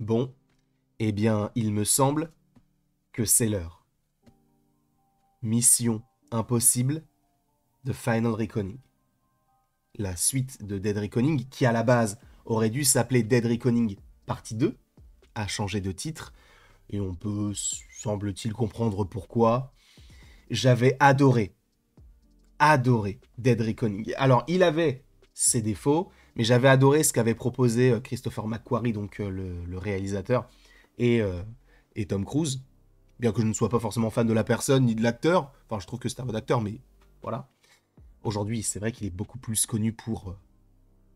Bon, eh bien, il me semble que c'est l'heure. Mission Impossible de Final Reckoning. La suite de Dead Reckoning, qui à la base aurait dû s'appeler Dead Reckoning partie 2, a changé de titre, et on peut, semble-t-il, comprendre pourquoi. J'avais adoré Dead Reckoning. Alors, il avait ses défauts, mais j'avais adoré ce qu'avait proposé Christopher McQuarrie, donc le réalisateur, et, euh, et Tom Cruise. Bien que je ne sois pas forcément fan de la personne ni de l'acteur. Enfin, je trouve que c'est un bon acteur, mais voilà. Aujourd'hui, c'est vrai qu'il est beaucoup plus connu pour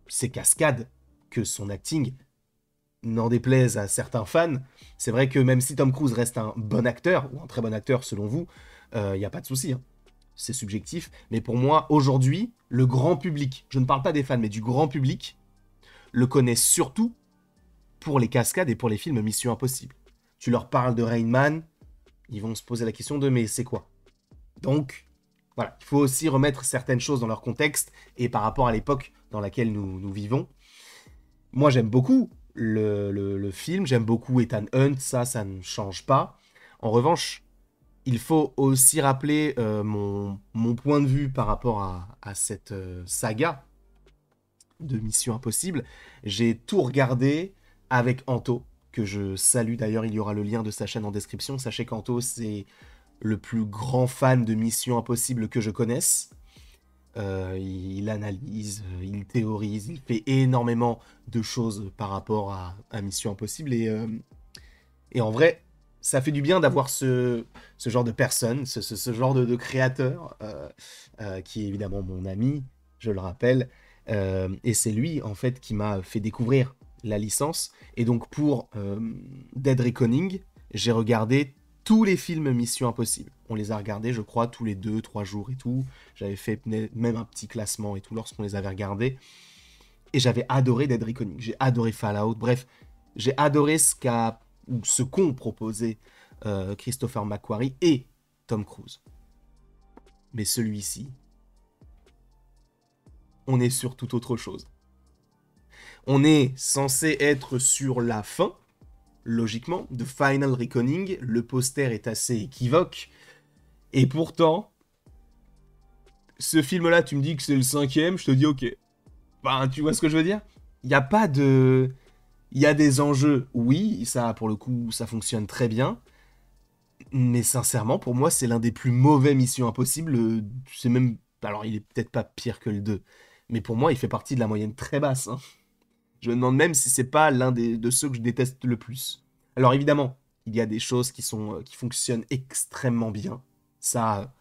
ses cascades que son acting. N'en déplaise à certains fans, c'est vrai que même si Tom Cruise reste un bon acteur, ou un très bon acteur selon vous, il n'y a pas de souci. Hein. C'est subjectif. Mais pour moi, aujourd'hui, le grand public, je ne parle pas des fans, mais du grand public, le connaît surtout pour les cascades et pour les films Mission Impossible. Tu leur parles de Rain Man, ils vont se poser la question de mais c'est quoi? Donc, voilà, il faut aussi remettre certaines choses dans leur contexte et par rapport à l'époque dans laquelle nous vivons. Moi, j'aime beaucoup le film, j'aime beaucoup Ethan Hunt, ça ne change pas. En revanche, il faut aussi rappeler mon point de vue par rapport à cette saga de Mission Impossible. J'ai tout regardé avec Anto, que je salue d'ailleurs, il y aura le lien de sa chaîne en description. Sachez qu'Anto, c'est le plus grand fan de Mission Impossible que je connaisse. Il analyse, il théorise, il fait énormément de choses par rapport à Mission Impossible. Et en vrai, ça fait du bien d'avoir ce genre de personne, ce genre de créateur, qui est évidemment mon ami, je le rappelle. Et c'est lui, en fait, qui m'a fait découvrir la licence. Et donc, pour Dead Reckoning, j'ai regardé tous les films Mission Impossible. On les a regardés, je crois, tous les 2, 3 jours et tout. J'avais fait même un petit classement et tout lorsqu'on les avait regardés. Et j'avais adoré Dead Reckoning. J'ai adoré Fallout. Bref, j'ai adoré ce qu'ont proposé Christopher McQuarrie et Tom Cruise. Mais celui-ci, on est sur toute autre chose. On est censé être sur la fin, logiquement, de Final Reckoning. Le poster est assez équivoque. Et pourtant, ce film-là, tu me dis que c'est le cinquième, je te dis ok. Ben, tu vois ce que je veux dire? Il n'y a pas de... Il y a des enjeux, oui, ça, pour le coup, ça fonctionne très bien. Mais sincèrement, pour moi, c'est l'un des plus mauvais Missions Impossibles. C'est même... Alors, il est peut-être pas pire que le 2. Mais pour moi, il fait partie de la moyenne très basse. Hein. Je me demande même si c'est pas de ceux que je déteste le plus. Alors évidemment, il y a des choses qui fonctionnent extrêmement bien. Ça,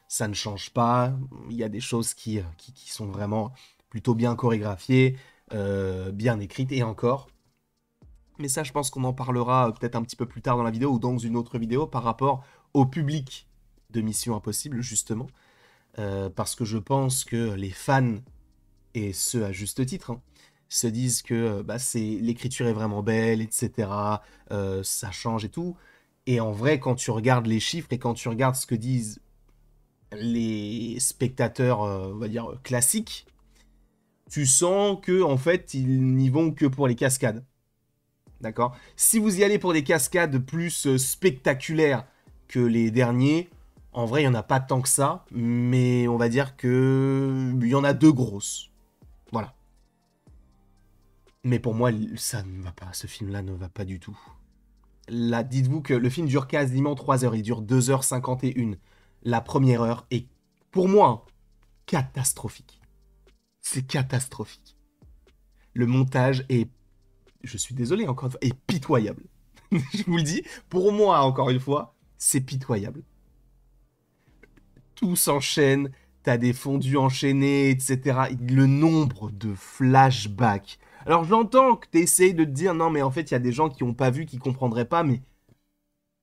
ça ne change pas. Il y a des choses qui sont vraiment plutôt bien chorégraphiées, bien écrites, et encore. Mais ça, je pense qu'on en parlera peut-être un petit peu plus tard dans la vidéo ou dans une autre vidéo par rapport au public de Mission Impossible, justement. Parce que je pense que les fans, et ce à juste titre, hein, se disent que bah, l'écriture est vraiment belle, etc. Ça change et tout. Et en vrai, quand tu regardes les chiffres et quand tu regardes ce que disent les spectateurs, on va dire, classiques, tu sens que en fait, ils n'y vont que pour les cascades. D'accord? Si vous y allez pour des cascades plus spectaculaires que les derniers, en vrai, il n'y en a pas tant que ça, mais on va dire que il y en a deux grosses. Voilà. Mais pour moi, ça ne va pas. Ce film-là ne va pas du tout. Là, dites-vous que le film dure quasiment 3 heures. Il dure 2h51. La première heure est, pour moi, catastrophique. C'est catastrophique. Le montage est, je suis désolé encore une fois, est pitoyable. Je vous le dis, pour moi, encore une fois, c'est pitoyable. Tout s'enchaîne, t'as des fondus enchaînés, etc. Le nombre de flashbacks. Alors j'entends que t'essayes de te dire, non mais en fait, il y a des gens qui n'ont pas vu, qui comprendraient pas, mais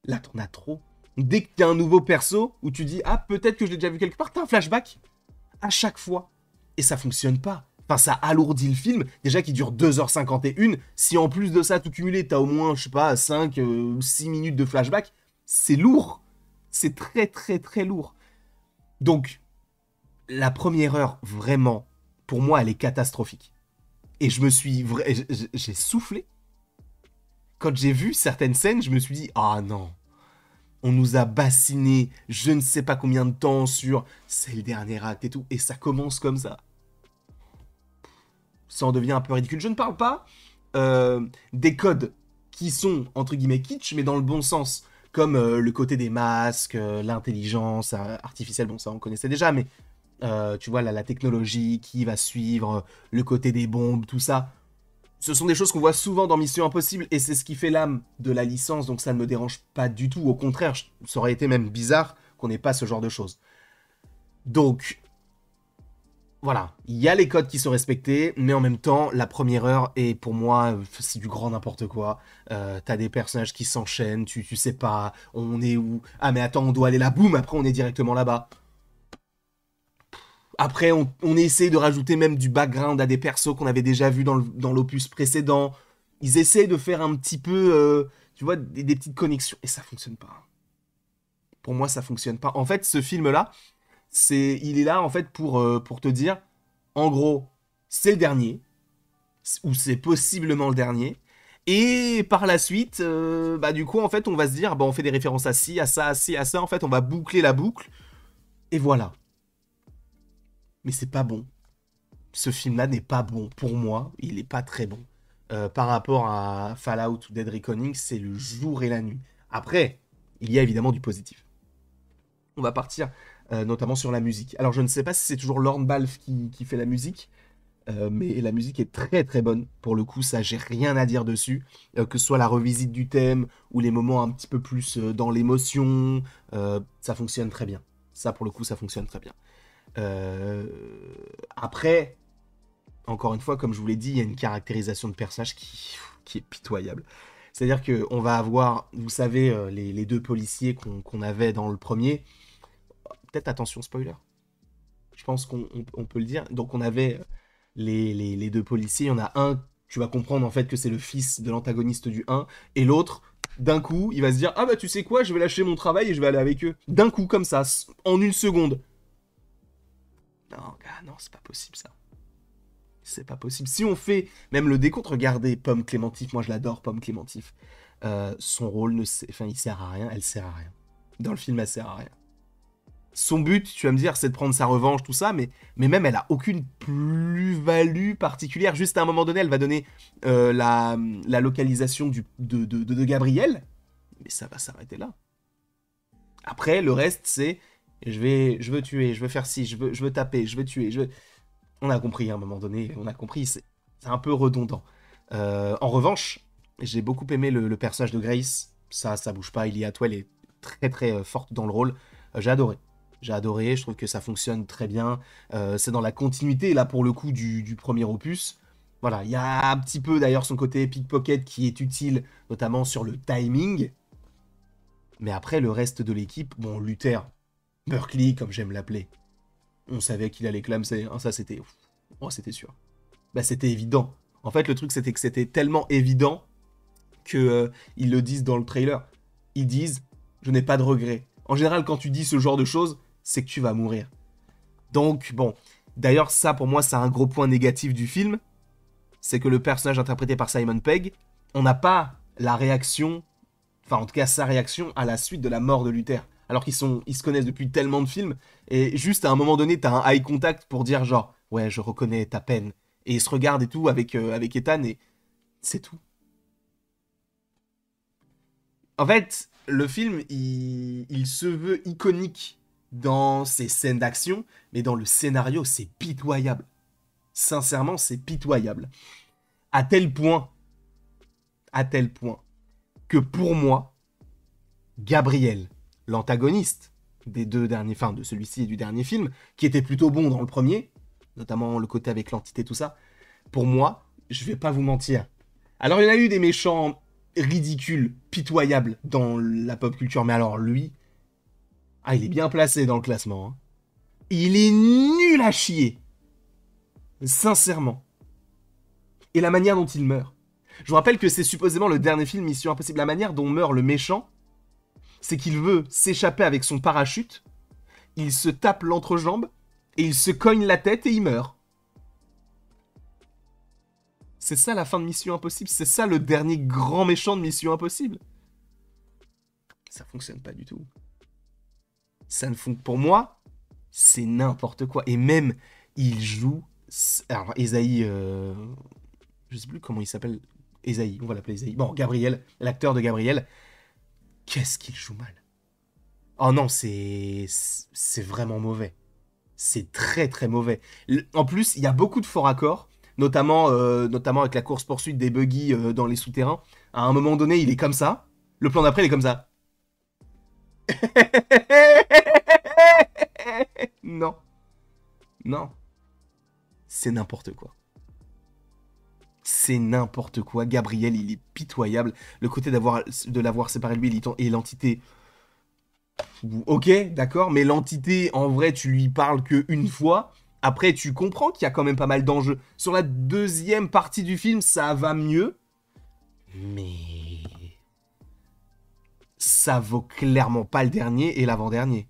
là, t'en as trop. Dès que t'as un nouveau perso, où tu dis, ah, peut-être que je l'ai déjà vu quelque part, t'as un flashback à chaque fois. Et ça fonctionne pas. Enfin, ça alourdit le film, déjà qui dure 2h51. Si en plus de ça, tout cumulé, t'as au moins, je sais pas, 5, 6 minutes de flashback, c'est lourd. C'est très, très, très lourd. Donc, la première heure, vraiment, pour moi, elle est catastrophique. Et je me suis... J'ai soufflé. quand j'ai vu certaines scènes, je me suis dit, ah non, on nous a bassiné je ne sais pas combien de temps sur c'est le dernier acte et tout, et ça commence comme ça. Ça en devient un peu ridicule. Je ne parle pas des codes qui sont, entre guillemets, kitsch, mais dans le bon sens. Comme le côté des masques, l'intelligence artificielle, bon ça on connaissait déjà, mais tu vois, la technologie qui va suivre, le côté des bombes, tout ça. Ce sont des choses qu'on voit souvent dans Mission Impossible, et c'est ce qui fait l'âme de la licence, donc ça ne me dérange pas du tout. Au contraire, ça aurait été même bizarre qu'on n'ait pas ce genre de choses. Donc, voilà, il y a les codes qui sont respectés, mais en même temps, la première heure, et pour moi, c'est du grand n'importe quoi. T'as des personnages qui s'enchaînent, tu sais pas, on est où? Ah mais attends, on doit aller là, boum, après on est directement là-bas. Après, on essaie de rajouter même du background à des persos qu'on avait déjà vus dans l'opus précédent. Ils essaient de faire un petit peu, tu vois, des petites connexions, et ça fonctionne pas. Pour moi, ça fonctionne pas. En fait, ce film-là, il est là en fait pour te dire, en gros, c'est le dernier, ou c'est possiblement le dernier, et par la suite, bah du coup en fait on va se dire, bah on fait des références à ci, à ça, à ci, à ça, en fait on va boucler la boucle, et voilà. Mais c'est pas bon. Ce film-là n'est pas bon pour moi, il est pas très bon. Par rapport à Fallout ou Dead Reckoning, c'est le jour et la nuit. Après, il y a évidemment du positif. On va partir notamment sur la musique. Alors je ne sais pas si c'est toujours Lorne Balfe qui fait la musique, mais la musique est très très bonne. Pour le coup, ça, j'ai rien à dire dessus. Que ce soit la revisite du thème ou les moments un petit peu plus dans l'émotion, ça fonctionne très bien. Ça, pour le coup, ça fonctionne très bien. Après, encore une fois, comme je vous l'ai dit, il y a une caractérisation de personnage qui est pitoyable. C'est-à-dire qu'on va avoir, vous savez, les deux policiers qu'on avait dans le premier. Peut-être attention, spoiler. Je pense qu'on peut le dire. Donc on avait les deux policiers. Il y en a un, tu vas comprendre en fait que c'est le fils de l'antagoniste du 1. Et l'autre, d'un coup, il va se dire, ah bah tu sais quoi, je vais lâcher mon travail et je vais aller avec eux. D'un coup, comme ça, en une seconde. Non, gars, non, c'est pas possible ça. C'est pas possible. Si on fait même le décompte, regardez Pomme Clémentif, moi je l'adore, Pomme Clémentif. Son rôle, enfin, il sert à rien, elle sert à rien. Dans le film, elle sert à rien. Son but, tu vas me dire, c'est de prendre sa revanche, tout ça, mais même elle a aucune plus-value particulière. Juste à un moment donné, elle va donner la localisation de Gabriel, mais ça va s'arrêter là. Après, le reste, c'est je veux tuer, je veux faire ci, je veux taper, je veux tuer, On a compris à un moment donné, on a compris, c'est un peu redondant. En revanche, j'ai beaucoup aimé le personnage de Grace. Ça bouge pas, Ellie Atwell est très très forte dans le rôle. J'ai adoré. J'ai adoré, je trouve que ça fonctionne très bien. C'est dans la continuité, là, pour le coup, du premier opus. Voilà, il y a un petit peu, d'ailleurs, son côté pickpocket qui est utile, notamment sur le timing. Mais après, le reste de l'équipe, bon, Luther, Berkeley, comme j'aime l'appeler, on savait qu'il allait clamser, hein, ça c'était... Oh, c'était sûr. Bah, c'était évident. En fait, le truc, c'était que c'était tellement évident que ils le disent dans le trailer. Ils disent, je n'ai pas de regrets. En général, quand tu dis ce genre de choses, c'est que tu vas mourir. Donc, bon. D'ailleurs, ça, pour moi, c'est un gros point négatif du film. C'est que le personnage interprété par Simon Pegg, on n'a pas la réaction, enfin, en tout cas, sa réaction à la suite de la mort de Luther. Alors qu'ils se connaissent depuis tellement de films, et juste à un moment donné, t'as un eye contact pour dire genre, ouais, je reconnais ta peine. Et ils se regardent et tout avec Ethan, et c'est tout. En fait, le film, il se veut iconique dans ses scènes d'action, mais dans le scénario, c'est pitoyable. Sincèrement, c'est pitoyable. À tel point, à tel point, que pour moi, Gabriel, l'antagoniste des deux derniers, enfin de celui-ci et du dernier film, qui était plutôt bon dans le premier, notamment le côté avec l'entité, tout ça, pour moi, je vais pas vous mentir. Alors il y en a eu des méchants ridicules, pitoyables dans la pop culture, mais alors lui, ah il est bien placé dans le classement. Hein. Il est nul à chier. Sincèrement. Et la manière dont il meurt. Je vous rappelle que c'est supposément le dernier film Mission Impossible. La manière dont meurt le méchant, c'est qu'il veut s'échapper avec son parachute, il se tape l'entrejambe, et il se cogne la tête et il meurt. C'est ça la fin de Mission Impossible. C'est ça le dernier grand méchant de Mission Impossible. Ça fonctionne pas du tout. Ça ne fonctionne... Pour moi, c'est n'importe quoi. Et même, il joue... Alors, Esaïe... Je sais plus comment il s'appelle. Esaïe, on va l'appeler Esaïe. Bon, Gabriel, l'acteur de Gabriel. Qu'est-ce qu'il joue mal. Oh non, c'est vraiment mauvais. C'est très très mauvais. En plus, il y a beaucoup de faux raccords, notamment avec la course-poursuite des buggy dans les souterrains. À un moment donné, il est comme ça. Le plan d'après, il est comme ça. Non. Non. C'est n'importe quoi. C'est n'importe quoi. Gabriel, il est pitoyable. Le côté de l'avoir séparé de lui et l'entité... Ok, d'accord, mais l'entité, en vrai, tu lui parles qu'une fois. Après, tu comprends qu'il y a quand même pas mal d'enjeux. Sur la deuxième partie du film, ça va mieux. Mais... ça vaut clairement pas le dernier et l'avant-dernier.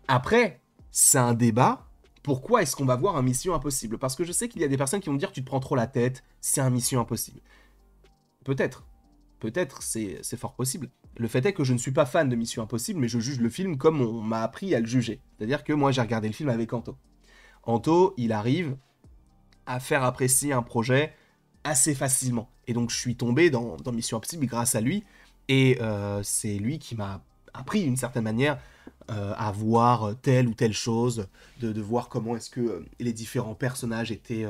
Après, c'est un débat. Pourquoi est-ce qu'on va voir un Mission Impossible? Parce que je sais qu'il y a des personnes qui vont me dire tu te prends trop la tête, c'est un Mission Impossible. Peut-être. Peut-être, c'est fort possible. Le fait est que je ne suis pas fan de Mission Impossible, mais je juge le film comme on m'a appris à le juger. C'est-à-dire que moi, j'ai regardé le film avec Anto. Anto, il arrive à faire apprécier un projet assez facilement. Et donc, je suis tombé dans Mission Impossible grâce à lui. Et c'est lui qui m'a appris, d'une certaine manière, à voir telle ou telle chose, de voir comment est-ce que les différents personnages étaient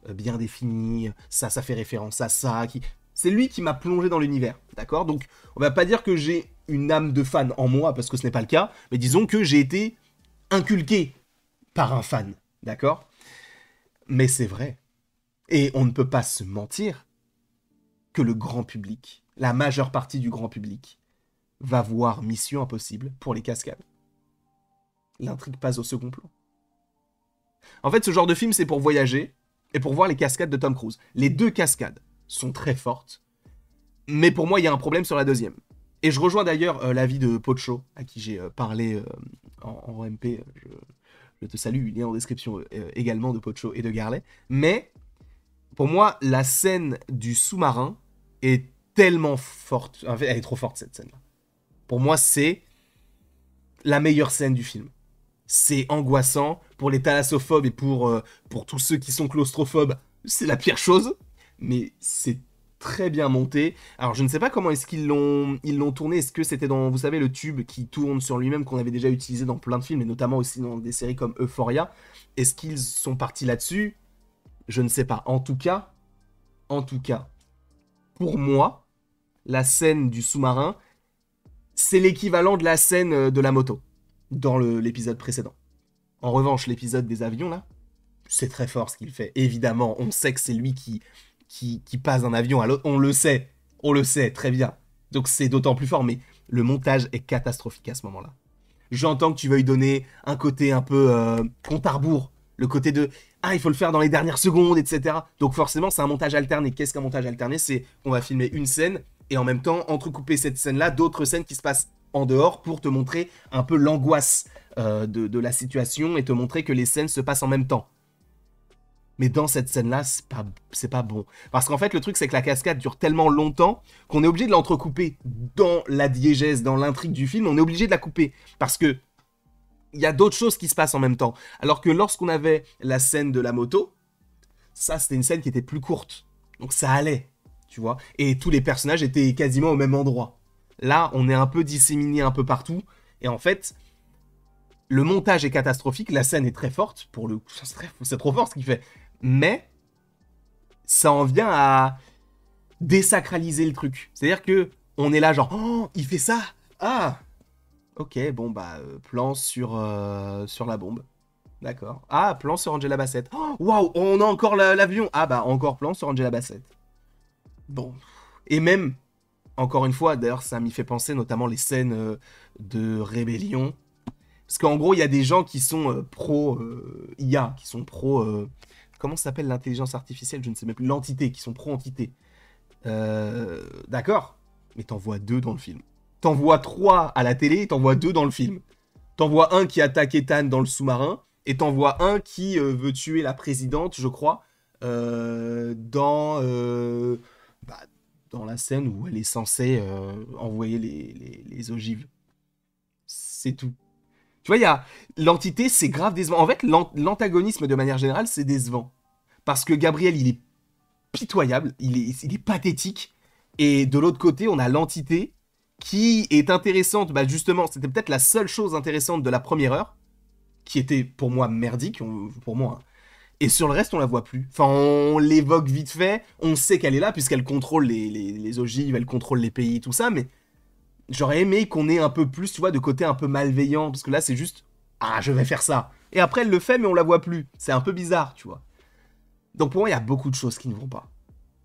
bien définis. Ça fait référence à ça. C'est lui qui m'a plongé dans l'univers, d'accord? Donc, on va pas dire que j'ai une âme de fan en moi, parce que ce n'est pas le cas, mais disons que j'ai été inculqué par un fan, d'accord? Mais c'est vrai. Et on ne peut pas se mentir que le grand public, la majeure partie du grand public, va voir Mission Impossible pour les cascades. L'intrigue passe au second plan. En fait, ce genre de film, c'est pour voyager et pour voir les cascades de Tom Cruise. Les deux cascades sont très fortes, mais pour moi, il y a un problème sur la deuxième. Et je rejoins d'ailleurs l'avis de Pocho, à qui j'ai parlé en MP. Je te salue, il est en description également de Pocho et de Garley. Mais, pour moi, la scène du sous-marin est tellement forte. En fait, elle est trop forte, cette scène-là. Pour moi, c'est la meilleure scène du film. C'est angoissant. Pour les thalassophobes et pour tous ceux qui sont claustrophobes, c'est la pire chose. Mais c'est très bien monté. Alors, je ne sais pas comment est-ce qu'ils l'ont tourné. Est-ce que c'était dans, vous savez, le tube qui tourne sur lui-même, qu'on avait déjà utilisé dans plein de films, et notamment aussi dans des séries comme Euphoria. Est-ce qu'ils sont partis là-dessus? Je ne sais pas. En tout cas, pour moi, la scène du sous-marin, c'est l'équivalent de la scène de la moto, dans l'épisode précédent. En revanche, l'épisode des avions, là, c'est très fort ce qu'il fait. Évidemment, on sait que c'est lui qui passe d'un avion à l'autre. On le sait, très bien. Donc c'est d'autant plus fort, mais le montage est catastrophique à ce moment-là. J'entends que tu veuilles donner un côté un peu compte à rebours, le côté de « Ah, il faut le faire dans les dernières secondes, etc. » Donc forcément, c'est un montage alterné. Qu'est-ce qu'un montage alterné? C'est qu'on va filmer une scène, et en même temps, entrecouper cette scène-là d'autres scènes qui se passent en dehors pour te montrer un peu l'angoisse de la situation et te montrer que les scènes se passent en même temps. Mais dans cette scène-là, c'est pas bon. Parce qu'en fait, le truc, c'est que la cascade dure tellement longtemps qu'on est obligé de l'entrecouper dans la diégèse, dans l'intrigue du film. On est obligé de la couper. Parce que il y a d'autres choses qui se passent en même temps. Alors que lorsqu'on avait la scène de la moto, ça, c'était une scène qui était plus courte. Donc ça allait, tu vois. Et tous les personnages étaient quasiment au même endroit. Là, on est un peu disséminés un peu partout. Et en fait, le montage est catastrophique. La scène est très forte. Pour le coup, c'est trop fort ce qu'il fait. Mais ça en vient à désacraliser le truc. C'est-à-dire que on est là genre, oh, il fait ça. Ah, ok, bon bah plan sur la bombe. D'accord. Ah, plan sur Angela Bassett. Oh, waouh, on a encore l'avion. Ah bah encore plan sur Angela Bassett. Bon. Et même, encore une fois, d'ailleurs ça m'y fait penser notamment les scènes de rébellion. Parce qu'en gros, il y a des gens qui sont pro IA, qui sont pro... comment s'appelle l'intelligence artificielle? Je ne sais même plus. L'entité, qui sont pro-entité. D'accord. Mais t'en vois 2 dans le film. T'en vois 3 à la télé et t'en vois 2 dans le film. T'en vois un qui attaque Ethan dans le sous-marin et t'en vois un qui veut tuer la présidente, je crois, Bah, dans la scène où elle est censée envoyer les ogives. C'est tout. Tu vois, il y a l'entité, c'est grave décevant. En fait, l'antagonisme de manière générale, c'est décevant. Parce que Gabriel, il est pitoyable, il est pathétique. Et de l'autre côté, on a l'entité qui est intéressante. Bah justement, c'était peut-être la seule chose intéressante de la première heure, qui était pour moi merdique, pour moi, hein. Et sur le reste, on la voit plus. Enfin, on l'évoque vite fait, on sait qu'elle est là, puisqu'elle contrôle les ogives, elle contrôle les pays, tout ça, mais j'aurais aimé qu'on ait un peu plus, tu vois, de côté un peu malveillant, parce que là, c'est juste, ah, je vais faire ça. Et après, elle le fait, mais on la voit plus. C'est un peu bizarre, tu vois. Donc pour moi, il y a beaucoup de choses qui ne vont pas.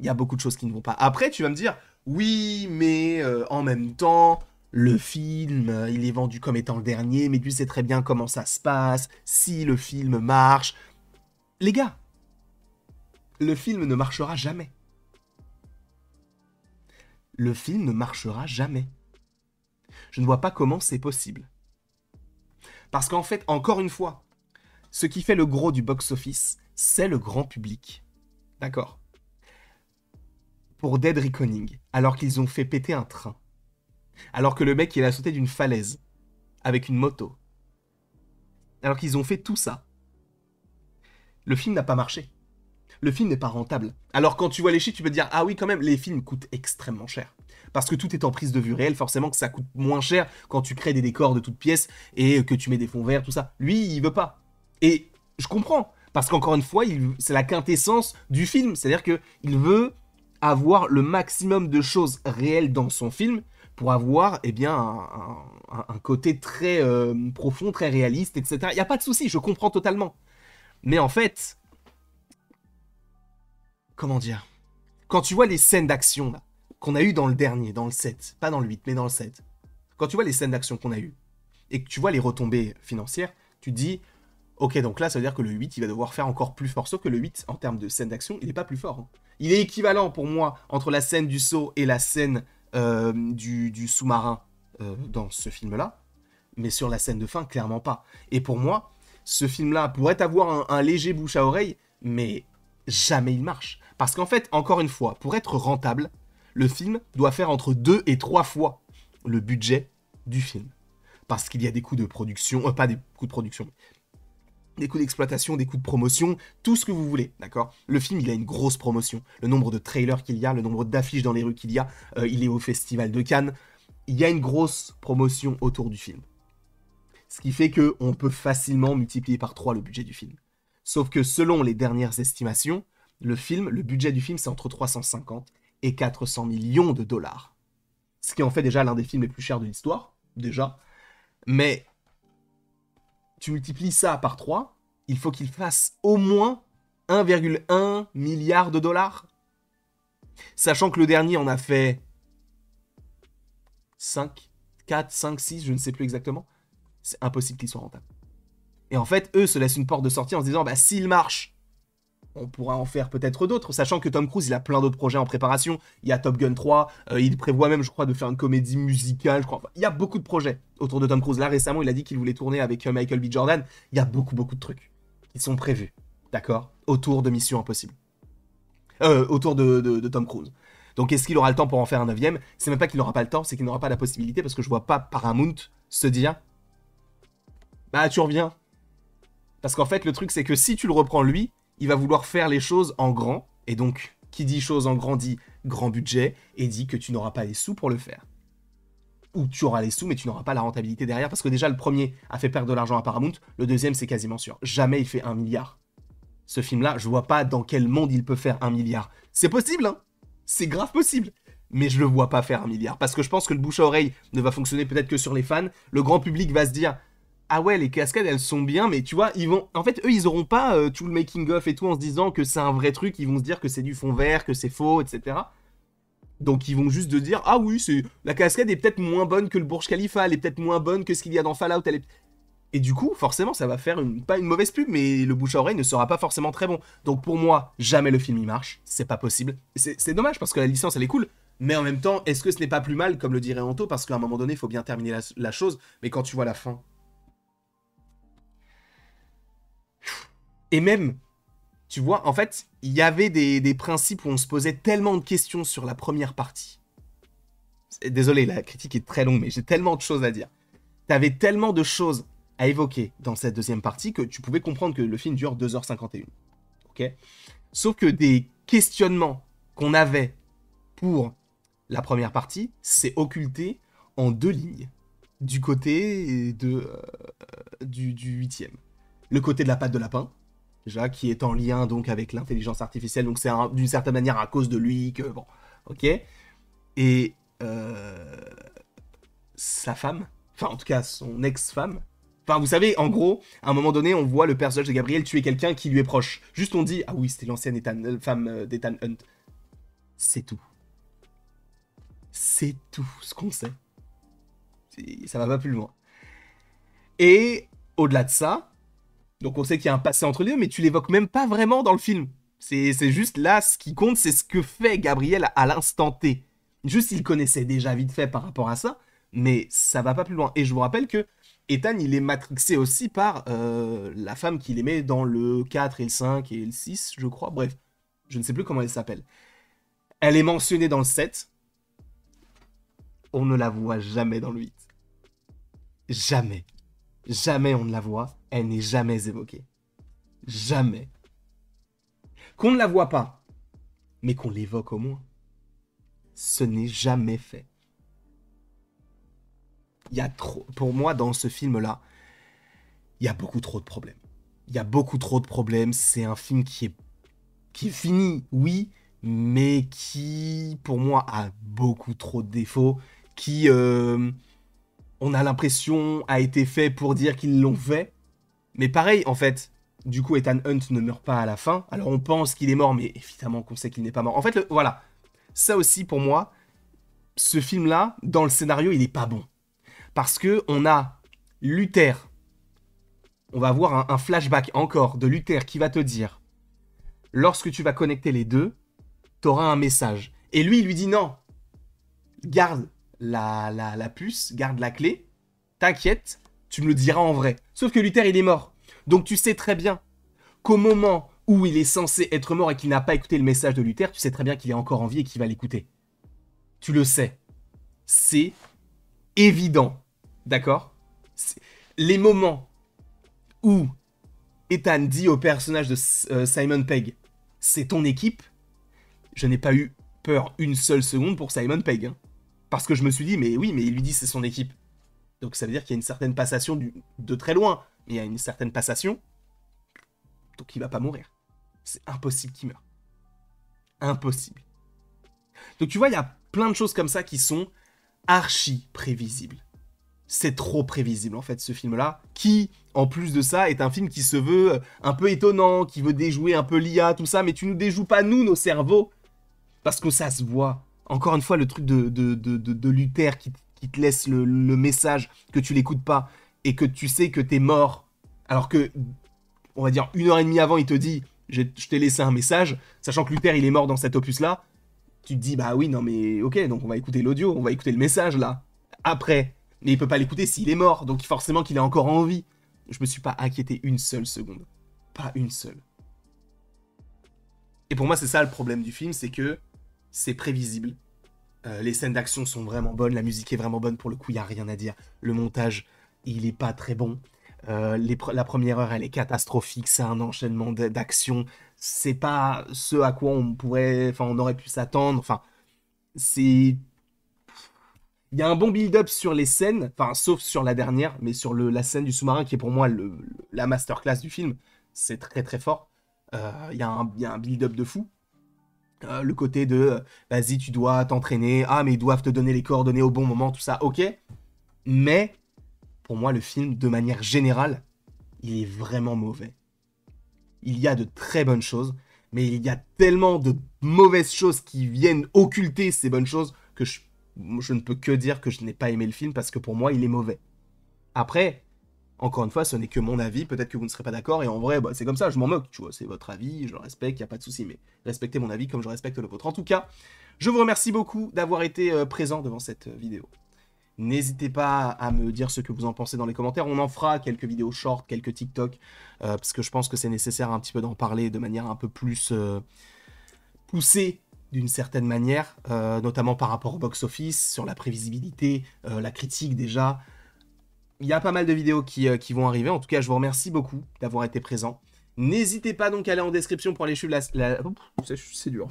Il y a beaucoup de choses qui ne vont pas. Après, tu vas me dire, oui, mais en même temps, le film, il est vendu comme étant le dernier, mais tu sais très bien comment ça se passe, si le film marche. Les gars, le film ne marchera jamais. Le film ne marchera jamais. Je ne vois pas comment c'est possible. Parce qu'en fait, encore une fois, ce qui fait le gros du box-office, c'est le grand public. D'accord. Pour Dead Reckoning, alors qu'ils ont fait péter un train, alors que le mec il a sauté d'une falaise avec une moto, alors qu'ils ont fait tout ça, le film n'a pas marché. Le film n'est pas rentable. Alors quand tu vois les chiffres, tu peux te dire, ah oui quand même, les films coûtent extrêmement cher. Parce que tout est en prise de vue réelle, forcément que ça coûte moins cher quand tu crées des décors de toutes pièces et que tu mets des fonds verts, tout ça. Lui, il veut pas. Et je comprends. Parce qu'encore une fois, c'est la quintessence du film. C'est-à-dire qu'il veut avoir le maximum de choses réelles dans son film pour avoir eh bien, un côté très profond, très réaliste, etc. Il n'y a pas de souci, je comprends totalement. Mais en fait, comment dire, quand tu vois les scènes d'action là, qu'on a eues dans le dernier, dans le 7, pas dans le 8, mais dans le 7, quand tu vois les scènes d'action qu'on a eues, et que tu vois les retombées financières, tu te dis, ok, donc là, ça veut dire que le 8, il va devoir faire encore plus fort. Sauf que le 8, en termes de scène d'action, il n'est pas plus fort, hein. Il est équivalent pour moi entre la scène du saut et la scène du sous-marin dans ce film-là. Mais sur la scène de fin, clairement pas. Et pour moi, ce film-là pourrait avoir un léger bouche à oreille, mais jamais il marche. Parce qu'en fait, encore une fois, pour être rentable, le film doit faire entre 2 et 3 fois le budget du film. Parce qu'il y a des coûts de production, pas des coûts de production, des coûts d'exploitation, des coûts de promotion, tout ce que vous voulez, d'accord. Le film, il a une grosse promotion. Le nombre de trailers qu'il y a, le nombre d'affiches dans les rues qu'il y a, il est au Festival de Cannes. Il y a une grosse promotion autour du film. Ce qui fait qu'on peut facilement multiplier par 3 le budget du film. Sauf que selon les dernières estimations, le budget du film, c'est entre 350 et 400 millions de dollars. Ce qui en fait déjà l'un des films les plus chers de l'histoire, déjà. Mais tu multiplies ça par 3, il faut qu'il fasse au moins 1,1 milliard de dollars. Sachant que le dernier en a fait 5, 4, 5, 6, je ne sais plus exactement. C'est impossible qu'il soit rentable. Et en fait, eux se laissent une porte de sortie en se disant, bah s'il marche, on pourra en faire peut-être d'autres, sachant que Tom Cruise, il a plein d'autres projets en préparation. Il y a Top Gun 3, il prévoit même, je crois, de faire une comédie musicale, je crois. Enfin, il y a beaucoup de projets autour de Tom Cruise. Là, récemment, il a dit qu'il voulait tourner avec Michael B. Jordan. Il y a beaucoup, beaucoup de trucs qui sont prévus, d'accord, autour de Mission Impossible. Autour de Tom Cruise. Donc, est-ce qu'il aura le temps pour en faire un 9ème? C'est même pas qu'il n'aura pas le temps, c'est qu'il n'aura pas la possibilité, parce que je vois pas Paramount se dire, bah, tu reviens. Parce qu'en fait, le truc, c'est que si tu le reprends lui, il va vouloir faire les choses en grand. Et donc, qui dit choses en grand dit grand budget et dit que tu n'auras pas les sous pour le faire. Ou tu auras les sous, mais tu n'auras pas la rentabilité derrière. Parce que déjà, le premier a fait perdre de l'argent à Paramount. Le deuxième, c'est quasiment sûr. Jamais il fait 1 milliard. Ce film-là, je vois pas dans quel monde il peut faire 1 milliard. C'est possible, hein. C'est grave possible. Mais je le vois pas faire 1 milliard. Parce que je pense que le bouche à oreille ne va fonctionner peut-être que sur les fans. Le grand public va se dire, ah ouais, les cascades, elles sont bien, mais tu vois, ils vont... En fait, eux, ils auront pas tout le making-of et tout en se disant que c'est un vrai truc, ils vont se dire que c'est du fond vert, que c'est faux, etc. Donc, ils vont juste de dire, ah oui, la cascade est peut-être moins bonne que le Burj Khalifa, elle est peut-être moins bonne que ce qu'il y a dans Fallout, elle est... Et du coup, forcément, ça va faire pas une mauvaise pub, mais le bouche à oreille ne sera pas forcément très bon. Donc pour moi, jamais le film y marche, c'est pas possible. C'est dommage, parce que la licence, elle est cool. Mais en même temps, est-ce que ce n'est pas plus mal, comme le dirait Anto, parce qu'à un moment donné, il faut bien terminer la chose, mais quand tu vois la fin... Et même, Tu vois, en fait, il y avait des principes où on se posait tellement de questions sur la première partie. Désolé, la critique est très longue, mais j'ai tellement de choses à dire. T'avais tellement de choses à évoquer dans cette deuxième partie que tu pouvais comprendre que le film dure 2h51. Ok. Sauf que des questionnements qu'on avait pour la première partie, c'est occulté en 2 lignes. Du côté du 8e. Le côté de la patte de lapin, déjà, qui est en lien donc avec l'intelligence artificielle, donc c'est d'une certaine manière à cause de lui que, bon, ok. Et sa femme, enfin en tout cas son ex-femme, enfin vous savez, en gros, à un moment donné, on voit le personnage de Gabriel tuer quelqu'un qui lui est proche. Juste on dit, ah oui, c'était l'ancienne femme d'Ethan Hunt. C'est tout. C'est tout ce qu'on sait. Ça va pas plus loin. Et au-delà de ça, donc on sait qu'il y a un passé entre les deux, mais tu l'évoques même pas vraiment dans le film. C'est juste là, ce qui compte, c'est ce que fait Gabriel à l'instant T. Juste, il connaissait déjà vite fait par rapport à ça, mais ça va pas plus loin. Et je vous rappelle que Ethan, il est matrixé aussi par la femme qu'il aimait dans le 4 et le 5 et le 6, je crois. Bref, je ne sais plus comment elle s'appelle. Elle est mentionnée dans le 7. On ne la voit jamais dans le 8. Jamais. Jamais on ne la voit. Elle n'est jamais évoquée. Jamais. Qu'on ne la voit pas, mais qu'on l'évoque au moins. Ce n'est jamais fait. Il y a trop... Pour moi, dans ce film-là, il y a beaucoup trop de problèmes. Il y a beaucoup trop de problèmes. C'est un film qui est fini, oui, mais qui, pour moi, a beaucoup trop de défauts. Qui, on a l'impression, a été fait pour dire qu'ils l'ont fait. Mais pareil, en fait, du coup, Ethan Hunt ne meurt pas à la fin. Alors on pense qu'il est mort, mais évidemment qu'on sait qu'il n'est pas mort. En fait, voilà. Ça aussi, pour moi, ce film-là, dans le scénario, il est pas bon. Parce que on a Luther. On va avoir un flashback encore de Luther qui va te dire, lorsque tu vas connecter les deux, t'auras un message. Et lui, il lui dit non. Garde la puce, garde la clé. T'inquiète, tu me le diras en vrai. Sauf que Luther, il est mort. Donc tu sais très bien qu'au moment où il est censé être mort et qu'il n'a pas écouté le message de Luther, tu sais très bien qu'il est encore en vie et qu'il va l'écouter. Tu le sais. C'est évident. D'accord ? Les moments où Ethan dit au personnage de Simon Pegg, c'est ton équipe, je n'ai pas eu peur une seule seconde pour Simon Pegg. Hein. Parce que je me suis dit, mais oui, mais il lui dit c'est son équipe. Donc ça veut dire qu'il y a une certaine passation de très loin. Mais il y a une certaine passation. Donc il va pas mourir. C'est impossible qu'il meure. Impossible. Donc tu vois, il y a plein de choses comme ça qui sont archi prévisibles. C'est trop prévisible en fait ce film-là, qui, en plus de ça, est un film qui se veut un peu étonnant, qui veut déjouer un peu l'IA, tout ça, mais tu nous déjoues pas nous, nos cerveaux, parce que ça se voit. Encore une fois, le truc de Luther qui te laisse le message, que tu l'écoutes pas, et que tu sais que t'es mort, alors que, on va dire, 1h30 avant, il te dit, je t'ai laissé un message, sachant que Luther, il est mort dans cet opus-là, tu te dis, bah oui, non mais, ok, donc on va écouter l'audio, on va écouter le message, là, après. Mais il peut pas l'écouter s'il est mort, donc forcément qu'il est encore en vie. Je me suis pas inquiété une seule seconde. Pas une seule. Et pour moi, c'est ça le problème du film, c'est que c'est prévisible. Les scènes d'action sont vraiment bonnes, la musique est vraiment bonne, pour le coup, il n'y a rien à dire. Le montage, il est pas très bon. La première heure, elle est catastrophique, c'est un enchaînement d'actions. C'est pas ce à quoi on aurait pu s'attendre. Enfin, c'est... Il y a un bon build-up sur les scènes, enfin, sauf sur la dernière, mais sur la scène du sous-marin, qui est pour moi la masterclass du film. C'est très très fort. Il y a un build-up de fou. Le côté de vas-y, tu dois t'entraîner, ah, mais ils doivent te donner les coordonnées au bon moment, tout ça, ok. Mais, pour moi, le film, de manière générale, il est vraiment mauvais. Il y a de très bonnes choses, mais il y a tellement de mauvaises choses qui viennent occulter ces bonnes choses que je ne peux que dire que je n'ai pas aimé le film parce que pour moi, il est mauvais. Après, encore une fois, ce n'est que mon avis, peut-être que vous ne serez pas d'accord, et en vrai, bah, c'est comme ça, je m'en moque, tu vois, c'est votre avis, je le respecte, il n'y a pas de souci, mais respectez mon avis comme je respecte le vôtre. En tout cas, je vous remercie beaucoup d'avoir été présent devant cette vidéo. N'hésitez pas à me dire ce que vous en pensez dans les commentaires. On en fera quelques vidéos short, quelques TikTok, parce que je pense que c'est nécessaire un petit peu d'en parler de manière un peu plus poussée d'une certaine manière, notamment par rapport au box-office, sur la prévisibilité, la critique déjà. Il y a pas mal de vidéos qui vont arriver. En tout cas, je vous remercie beaucoup d'avoir été présent. N'hésitez pas donc à aller en description pour aller suivre c'est dur.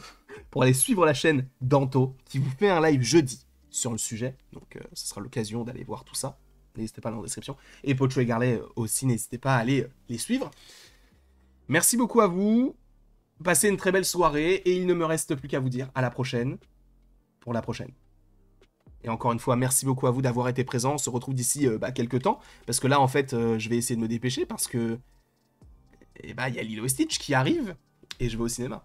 Pour aller suivre la chaîne Danto, qui vous fait un live jeudi sur le sujet. Donc, ce sera l'occasion d'aller voir tout ça. N'hésitez pas à aller en description. Et Pocho et Garlet aussi, n'hésitez pas à aller les suivre. Merci beaucoup à vous. Passez une très belle soirée. Et il ne me reste plus qu'à vous dire à la prochaine. Pour la prochaine. Et encore une fois, merci beaucoup à vous d'avoir été présents. On se retrouve d'ici quelques temps. Parce que là, en fait, je vais essayer de me dépêcher parce que... il y a Lilo et Stitch qui arrive. Et je vais au cinéma.